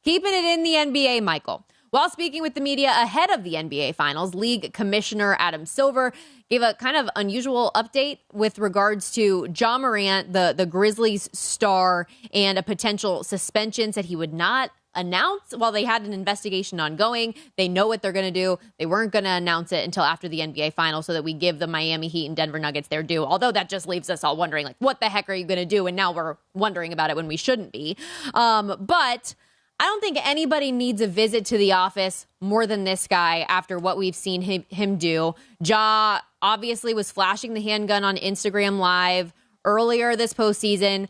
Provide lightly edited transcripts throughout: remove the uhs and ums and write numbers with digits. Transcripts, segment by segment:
Keeping it in the NBA, Michael. While speaking with the media ahead of the NBA Finals, League Commissioner Adam Silver gave a kind of unusual update with regards to Ja Morant, the Grizzlies star, and a potential suspension. Said he would not announce while they had an investigation ongoing. They know what they're going to do. They weren't going to announce it until after the NBA Finals so that we give the Miami Heat and Denver Nuggets their due. Although that just leaves us all wondering, like, what the heck are you going to do? And now we're wondering about it when we shouldn't be. But I don't think anybody needs a visit to the office more than this guy after what we've seen him do. Ja obviously was flashing the handgun on Instagram Live earlier this season,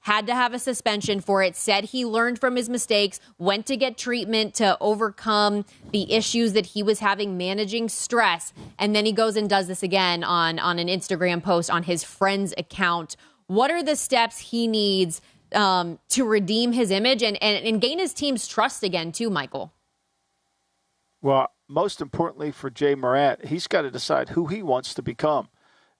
had to have a suspension for it, said he learned from his mistakes, went to get treatment to overcome the issues that he was having managing stress, and then he goes and does this again on an Instagram post on his friend's account. What are the steps he needs to redeem his image and gain his team's trust again, too, Michael? Well, most importantly for Jay Morant, he's got to decide who he wants to become.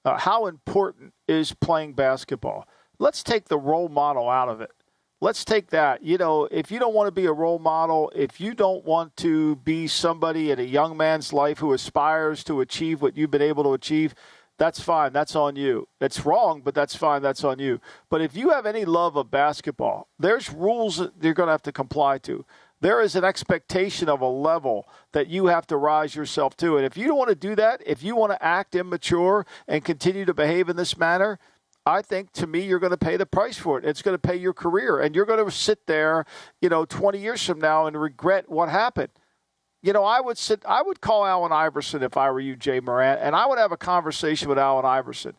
How important is playing basketball? Let's take the role model out of it. Let's take that. You know, if you don't want to be a role model, if you don't want to be somebody in a young man's life who aspires to achieve what you've been able to achieve, that's fine. That's on you. It's wrong, but that's fine. That's on you. But if you have any love of basketball, there's rules that you're going to have to comply to. There is an expectation of a level that you have to rise yourself to. And if you don't want to do that, if you want to act immature and continue to behave in this manner, I think, to me, you're going to pay the price for it. It's going to pay your career. And you're going to sit there, 20 years from now and regret what happened. I would call Allen Iverson if I were you, Jay Morant, and I would have a conversation with Allen Iverson.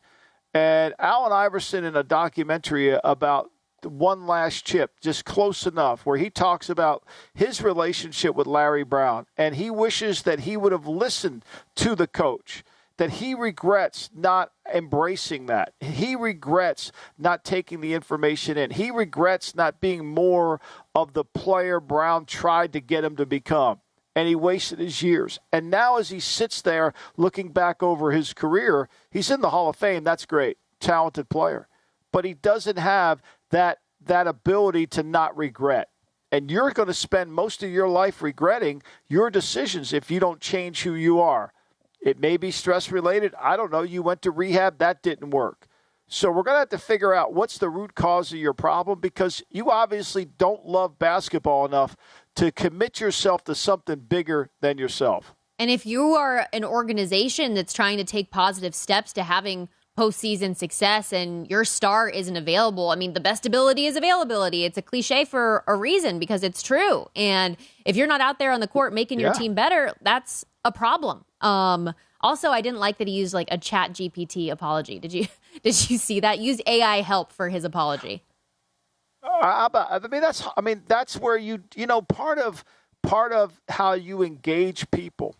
And Allen Iverson in a documentary about One Last Chip, just close enough, where he talks about his relationship with Larry Brown, and he wishes that he would have listened to the coach, that he regrets not embracing that. He regrets not taking the information in. He regrets not being more of the player Brown tried to get him to become. And he wasted his years. And now as he sits there looking back over his career, he's in the Hall of Fame. That's great. Talented player. But he doesn't have that ability to not regret. And you're going to spend most of your life regretting your decisions if you don't change who you are. It may be stress-related. I don't know. You went to rehab. That didn't work. So we're going to have to figure out what's the root cause of your problem, because you obviously don't love basketball enough to commit yourself to something bigger than yourself. And if you are an organization that's trying to take positive steps to having postseason success and your star isn't available, I mean, the best ability is availability. It's a cliche for a reason, because it's true. And if you're not out there on the court making your team better, that's a problem. Also, I didn't like that he used like a Chat GPT apology. Did you see that? Use AI help for his apology. That's where part of how you engage people,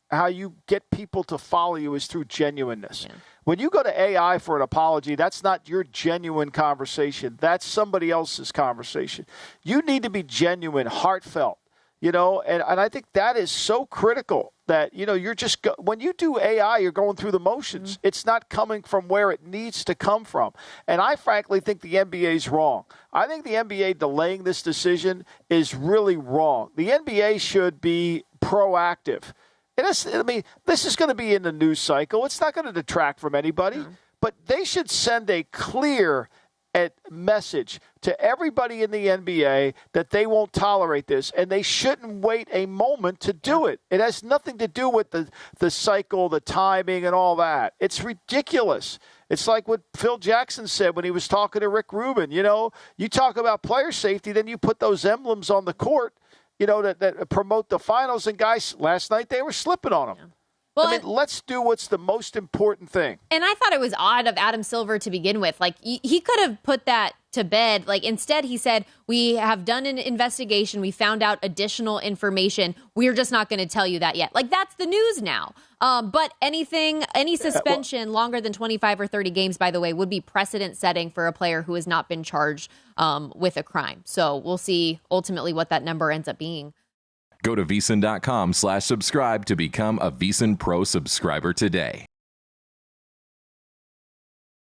how you get people to follow you, is through genuineness. Yeah. When you go to AI for an apology, that's not your genuine conversation. That's somebody else's conversation. You need to be genuine, heartfelt, and I think that is so critical that, you're just, when you do AI, you're going through the motions. Mm-hmm. It's not coming from where it needs to come from. And I frankly think the NBA is wrong. I think the NBA delaying this decision is really wrong. The NBA should be proactive. This is going to be in the news cycle. It's not going to detract from anybody, but they should send a clear message to everybody in the NBA that they won't tolerate this, and they shouldn't wait a moment to do it. It has nothing to do with the cycle, the timing, and all that. It's ridiculous. It's like what Phil Jackson said when he was talking to Rick Rubin. You talk about player safety, then you put those emblems on the court, that promote the finals, and guys, last night they were slipping on them. Yeah. Well, let's do what's the most important thing. And I thought it was odd of Adam Silver to begin with. Like, he could have put that to bed. Like, instead he said, we have done an investigation. We found out additional information. We're just not going to tell you that yet. Like, that's the news now. But any suspension longer than 25 or 30 games, by the way, would be precedent setting for a player who has not been charged with a crime. So we'll see ultimately what that number ends up being. Go to VSiN.com/subscribe to become a VSiN Pro subscriber today.